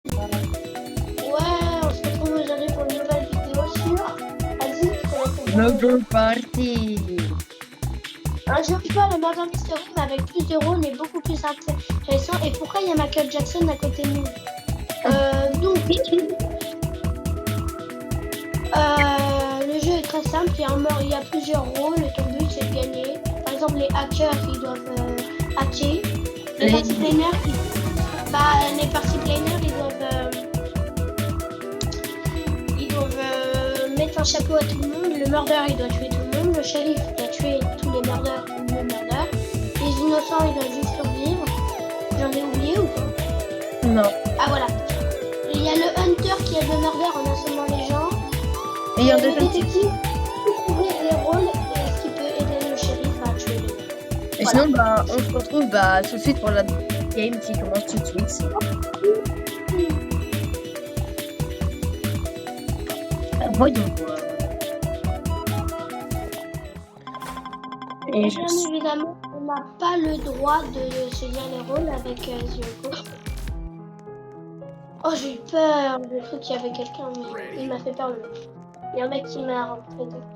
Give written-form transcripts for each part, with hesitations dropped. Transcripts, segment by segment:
Ouais, on se retrouve aujourd'hui pour une nouvelle vidéo sur Asile, Murder Party. un jeu pas le Murder Mystery, mais avec plus de rôles et beaucoup plus intéressant. Et pourquoi il y a Michael Jackson à côté de nous? Donc, le jeu est très simple. Il y a plusieurs rôles et ton but c'est de gagner. Par exemple, les hackers ils doivent hacker. Les party planers, les party planers ils doivent mettre un chapeau à tout le monde. Le murder il doit tuer tout le monde. Le shérif doit tuer tous les murders ou le murder. Les innocents ils doivent juste survivre. J'en ai oublié ou pas? Non. Ah voilà. Il y a le hunter qui a le murder en assommant les gens. Et il y a le détective peut ouvrir les rôles et ce qui peut aider le shérif à tuer les gens. Et sinon, on se retrouve tout de suite pour la game qui commence tout de suite. Voyons voir. Et bien évidemment, on n'a pas le droit de choisir les rôles avec Ziogo. Oh, j'ai eu peur. J'ai cru qu'il y avait quelqu'un, mais il m'a fait peur. Il y a un mec qui m'a rentré dedans.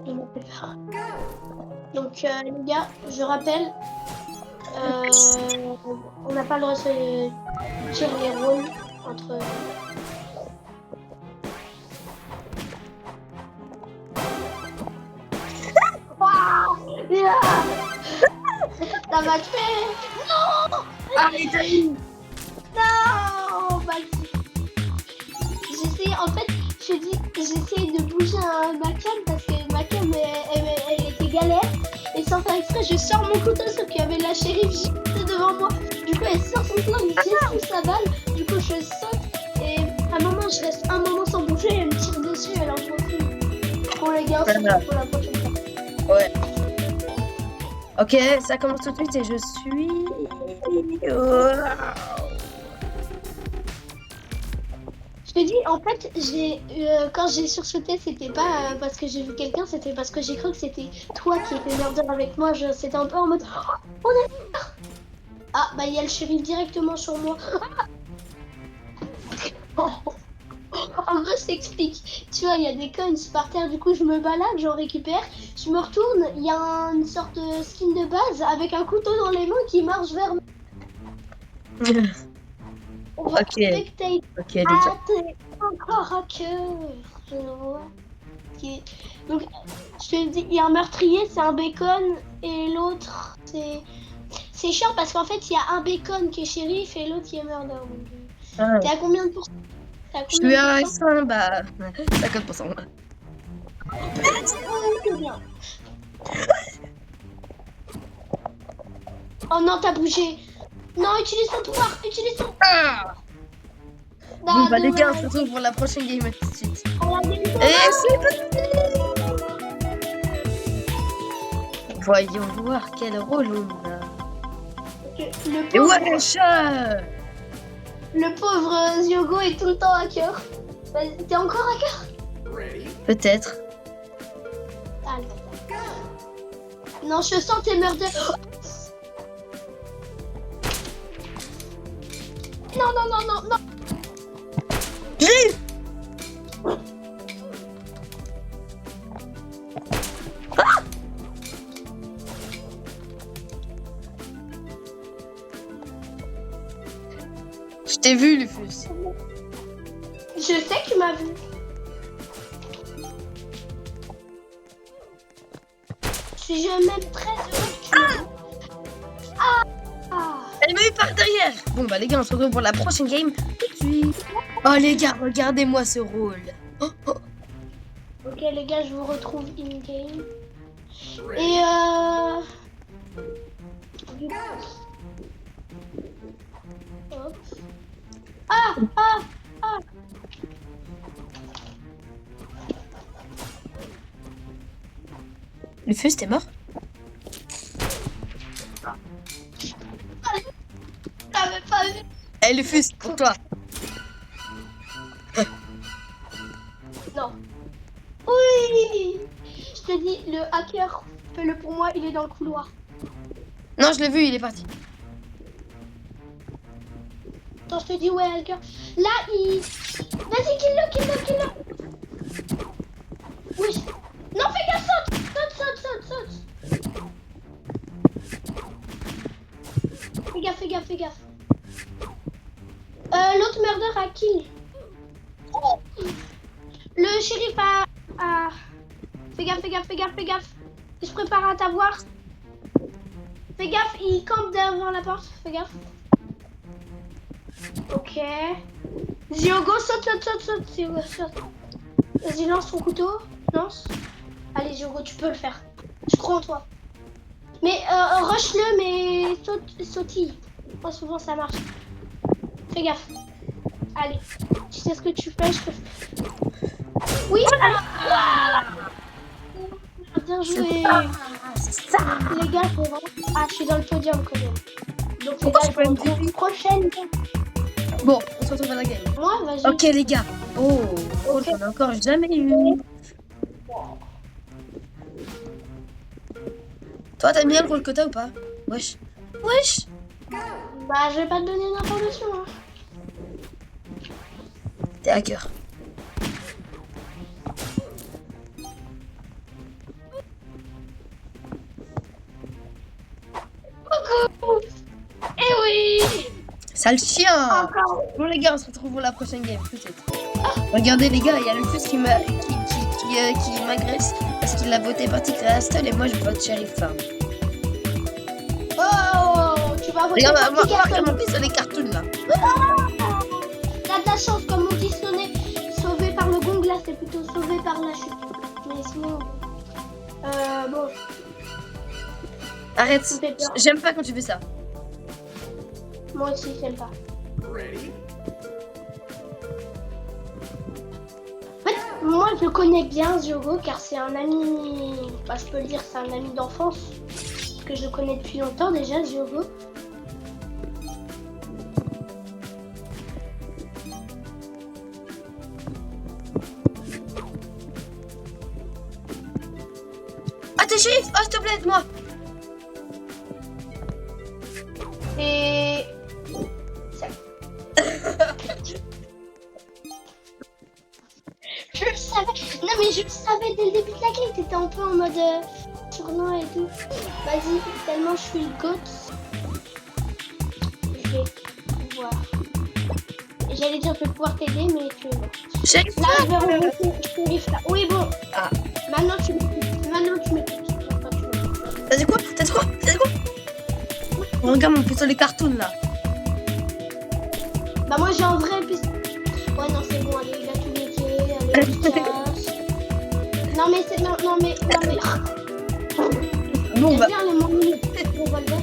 Il m'a fait peur. Donc, les gars, je rappelle, on n'a pas le droit de tirer les rôles entre. Ça m'a tué. Non. Arrêtez. Non, j'essayais, en fait, j'essayais de bouger ma cam parce que ma cam elle était galère. Et sans faire exprès, je sors mon couteau sauf qu'il y avait la shérif juste devant moi. Du coup, elle sort son flingue, je tire sa balle. Du coup, je saute et à un moment, je reste un moment sans bouger. Elle me tire dessus, elle en profite. Bon, les gars, on se retrouve pour la prochaine fois. Ouais. Ok, ça commence tout de suite et je suis. Je te dis, en fait, quand j'ai sursauté, c'était pas parce que j'ai vu quelqu'un, c'était parce que j'ai cru que c'était toi qui étais murder avec moi. C'était un peu en mode, on est. Ah, bah il y a le shérif directement sur moi. En vrai, je t'explique. Tu vois, il y a des coins par terre, du coup, je me balade, j'en récupère. Je me retourne, il y a une sorte de skin de base avec un couteau dans les mains qui marche vers moi. On va spectate. Ok, déjà. T'es encore à cœur. Je vois. Donc, je te dis, il y a un meurtrier, c'est un bacon, et l'autre, c'est chiant parce qu'en fait, il y a un bacon qui est shérif et l'autre qui est murder. T'es à combien de pourcents? Je suis à 50%. C'est bien. Oh non, t'as bougé. Non, utilise ton pouvoir, utilise ton. Bon, les gars, on se retrouve pour la prochaine game tout de suite. Et c'est parti. Voyons voir quel rôle on a. Le pauvre Ziogo est tout le temps hacker. T'es encore hacker? Peut-être. Ah, non, je sens tes murder. Non, non, non, non, non. J'ai. Je t'ai vu, Lufus. Je sais que tu m'as vu. Je suis même très heureuse que tu m'as vu. Elle m'a eu par derrière. Bon, les gars, on se retrouve pour la prochaine game tout de suite. Oh, les gars, regardez-moi ce rôle. Ok, les gars, je vous retrouve in-game. Et hop. Ah. Lufus, t'es mort? T'avais pas vu? Eh, Lufus, pour toi. Non. Oui. Je te dis, le hacker, fais-le pour moi, il est dans le couloir. Non, je l'ai vu, il est parti. Attends, je te dis où est Alker. Là, il... Vas-y, kill-le. Oui. Non, fais gaffe, saute. Fais gaffe. L'autre murder a kill. Oh. Le shérif a... Fais gaffe. Je prépare à t'avoir. Fais gaffe, il campe devant la porte. Fais gaffe. Ok. Ziogo, saute. Ziogo, saute. Vas-y, lance ton couteau. Lance. Allez, Ziogo, tu peux le faire. Je crois en toi. Mais rush-le, mais sautille. Moi, souvent, ça marche. Fais gaffe. Allez. Tu sais ce que tu fais, je peux... Oui, allez. Bien joué. Les gars, c'est vraiment... Ah, je suis dans le podium quand même. Donc les gars, je vous retrouve prochaine. Bon, on se retrouve à la game. Moi, vas-y. Ok les gars. Oh, j'en ai encore jamais eu. Toi, t'aimes bien le rôle que t'as ou pas? Wesh. Bah, je vais pas te donner d'informations. Hein. T'es hacker. Coucou. Eh oui. Sale chien. Encore. Bon les gars, on se retrouve pour la prochaine game. Tout de suite. Regardez les gars, il y a le fils qui m'agresse parce qu'il a voté parti Crystal et moi je vote Sheriff Farm. Oh, tu vas voter Regarde, pour moi, Tigaton. mon fils, les cartoons là. T'as de la chance, comme on dit, sauvé par le gong, là, c'est plutôt sauvé par la chute. Mais sinon... bon, Arrête, ça me fait peur. j'aime pas quand tu fais ça. Moi aussi, j'aime pas. En fait, moi, je connais bien Ziogo, car c'est un ami... Bah, je peux le dire, c'est un ami d'enfance. Que je connais depuis longtemps déjà, Ziogo. Ah, t'es shérif. Oh, s'il te plaît, aide-moi. Et... Ça. Je le savais. Non mais je le savais dès le début de la game. T'étais un peu en mode tournoi et tout. Vas-y, tellement je suis le goth. Je vais pouvoir. J'allais dire je vais pouvoir t'aider, mais tu es mort. Shérif. Là, je vais remonter. Shérif là. Oui, bon. Ah. Maintenant tu m'écoutes. T'as dit quoi? Regarde mon pistolet cartoon là. Bah moi j'ai un vrai pistolet. Ouais non c'est bon, allez il a tout niqué, allez on se casse. Non mais c'est... Non mais... Bon J'aime bah. bien le moment revolver.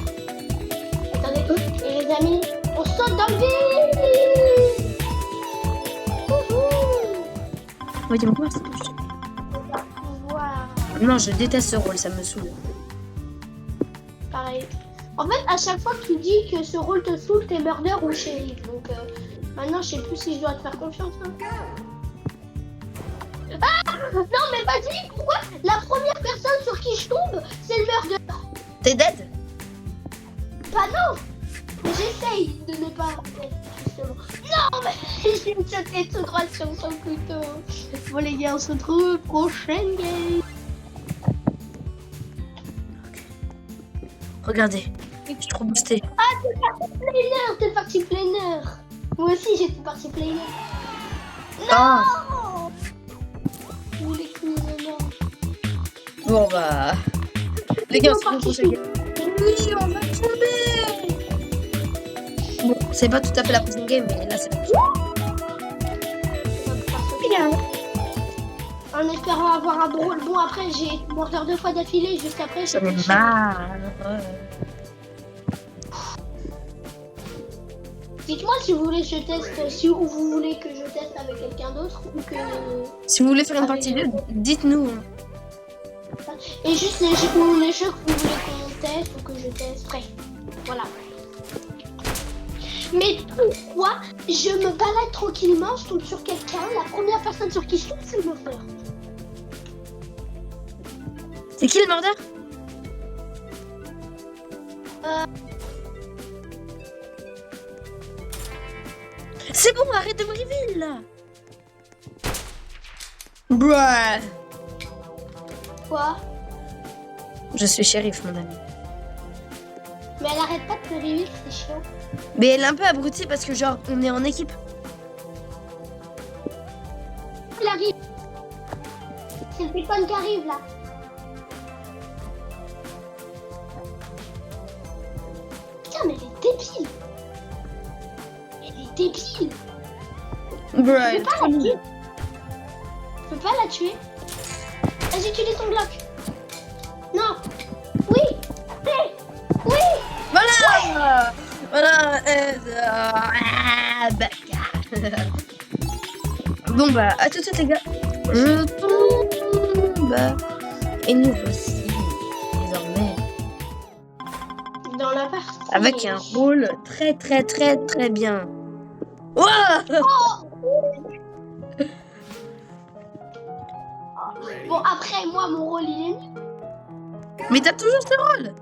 Attendez, et les amis, on saute dans le vide. Voyons voir. Voilà, Non, je déteste ce rôle, ça me saoule. pareil. En fait, à chaque fois que tu dis que ce rôle te saoule, t'es murder ou shérif. Donc maintenant, je sais plus si je dois te faire confiance. Hein. Ah non mais vas-y, pourquoi la première personne sur qui je tombe, c'est le murder? T'es dead? Bah non. J'essaye de ne pas justement. Non mais j'ai sauté tout droit sur son couteau. Bon les gars, on se retrouve prochaine game. Regardez, je suis trop boosté. Ah t'es parti planner. Moi aussi j'étais parti planner. Non. Vous voulez que nous allons. Bon bah. Les gars, on se retrouve pour cette game. Oui, on va tomber. Bon, c'est pas tout à fait la prochaine game, mais là c'est la Bien. En espérant avoir un drôle. Bon après j'ai murder 2 fois d'affilée, juste après j'ai fait chier. Dites-moi si vous voulez que je teste, si vous voulez que je teste avec quelqu'un d'autre ou que... Si vous voulez faire une partie 2, dites-nous. Et juste les jeux que vous voulez qu'on teste ou que je teste. Bref, voilà. Mais pourquoi je me balade tranquillement, je tombe sur quelqu'un, la première personne sur qui je tombe, c'est mon frère. C'est qui le murder? C'est bon, arrête de me reveal là. Bruh. Quoi? Je suis shérif, mon ami. Mais elle arrête pas de te réveiller, c'est chiant. Mais elle est un peu abrutie parce que genre, on est en équipe. Elle arrive. C'est le pécone qui arrive là. Putain, mais elle est débile. Elle est débile. Bruh. Je peux pas la tuer. Je peux pas la tuer. Vas-y, utilise ton bloc. Non. Oui. Oui. Oui. Voilà. Voilà. Bon bah, à tout de suite les gars. Je tombe. Et nous voici désormais Dans la partie. avec un rôle très très très très bien. Ouah. Bon, après, moi, mon rôle, il est mieux. Mais t'as toujours ce rôle.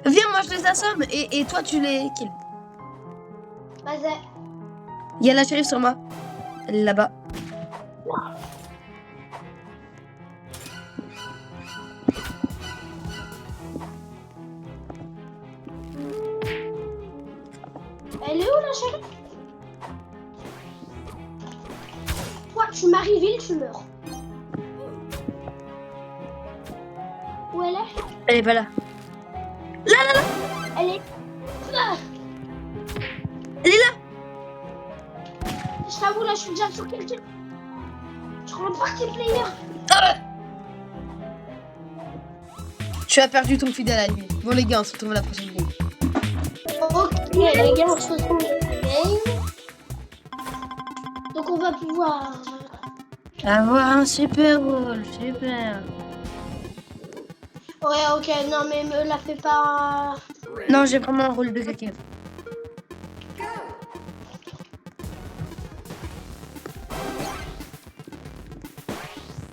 Viens, moi je les assomme et toi tu les kills. Vas-y. Il y a la shérif sur moi. Elle est là-bas. Elle est où, la chérie? Toi, tu m'arrives, tu meurs. Où elle est? Elle est pas là. Elle est là. Elle est là. Je t'avoue, là, je suis déjà sur quelqu'un. Je rentre partie player. Ah. Tu as perdu ton fidèle à lui. Bon les gars, on se retrouve à la prochaine game. Ok, les gars, on se retrouve dans la game. Donc, on va pouvoir... Avoir un super rôle, super. Ouais, ok, non, mais me la fais pas... Non, j'ai vraiment un rôle de quelqu'un.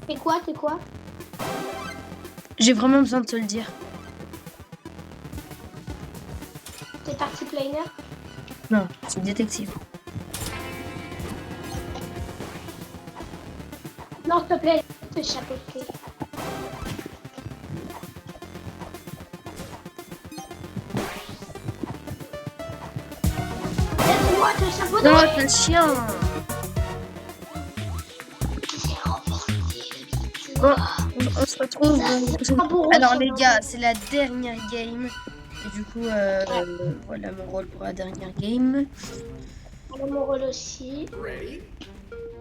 T'es quoi? J'ai vraiment besoin de te le dire. T'es partie planer? Non, c'est détective. Non, s'il te plaît, te chapeauter. Laisse-moi te chapeauter. Non, t'es le chien. Bon, on se retrouve. Alors les gars, c'est la dernière game. Et du coup, voilà mon rôle pour la dernière game. Voilà mon rôle aussi.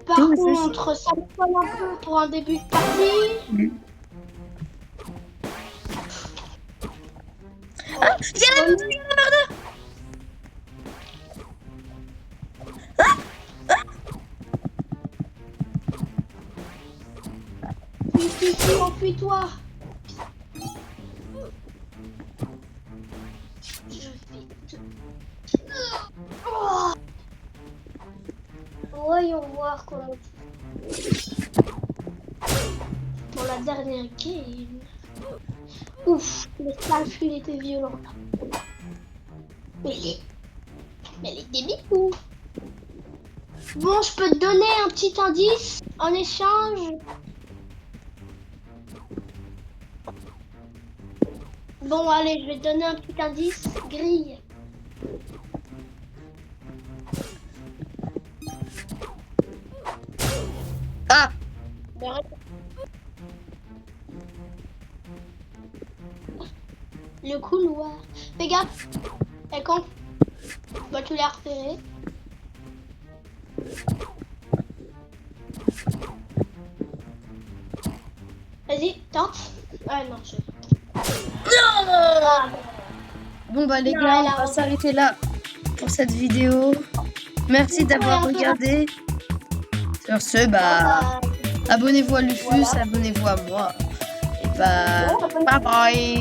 Par contre, ça me colle un peu pour un début de partie. Ah, viens là, viens la merde. Enfuis-toi. Je vais te... Oh. Voyons voir comment... Pour la dernière game... Ouf, le stage, il était violent. Mais elle est débile ou... Bon, je peux te donner un petit indice en échange. Bon, allez, je vais te donner un petit indice. Grille. Ah, Le couloir. Fais gaffe. Et quand bah, tu l'as repéré. Vas-y, tente. Ah non, je... non. Ah, Bon bah les Non, gars, elle a on va raison. s'arrêter là pour cette vidéo. Merci d'avoir regardé. Sur ce, bah, abonnez-vous à Lufus, abonnez-vous à moi. Et bah, bye bye.